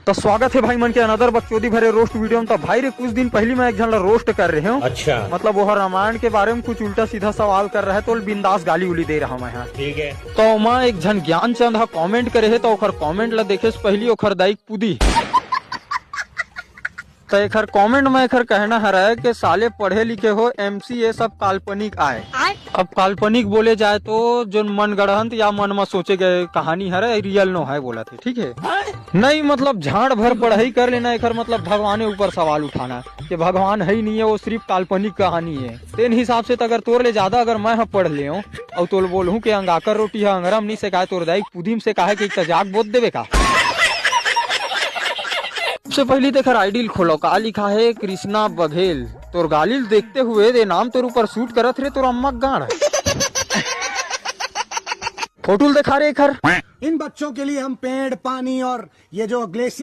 तो स्वागत है भाई मन के अनदर बकचोदी भरे रोस्ट वीडियो में। तो भाई रे कुछ दिन पहले मैं एक जन रोस्ट कर रहे हूँ। अच्छा, मतलब वो रामायण के बारे में कुछ उल्टा सीधा सवाल कर रहा है तो बिंदास गाली उली दे रहा मैं यहाँ। ठीक है। तो मैं एक जन ज्ञान चंद कमेंट करे है तो कमेंट ला देखे से पहले ओखर दाई पुदी तो एक कमेंट में एक कहना है कि साले पढ़े लिखे हो MCA सब काल्पनिक आए। अब काल्पनिक बोले जाए तो जो मनगढ़ंत या मन में सोचे गए कहानी है रियल नो है बोला थे। ठीक है, नहीं मतलब झाड़ भर पढ़ाई कर लेना एक मतलब भगवान ऊपर सवाल उठाना कि भगवान है ही नहीं है, वो सिर्फ काल्पनिक कहानी है। तेन हिसाब से अगर तोर ले ज्यादा अगर मैं पढ़ ले और तो बोलूँ कि अंगाकर रोटी है अंगरम नहीं से कहा तोर दाई पुदीम से कहा कि तजाक बोध देवे का। सबसे पहले देखकर आइडियल खोलो का लिखा है कृष्णा बघेल तोर गालिल देखते हुए दे नाम तोर ऊपर शूट करत रे तोर अम्मा गाड़ फोटो दिखा रे खर। इन बच्चों के लिए हम पेड़ पानी और ये जो ग्लेशियर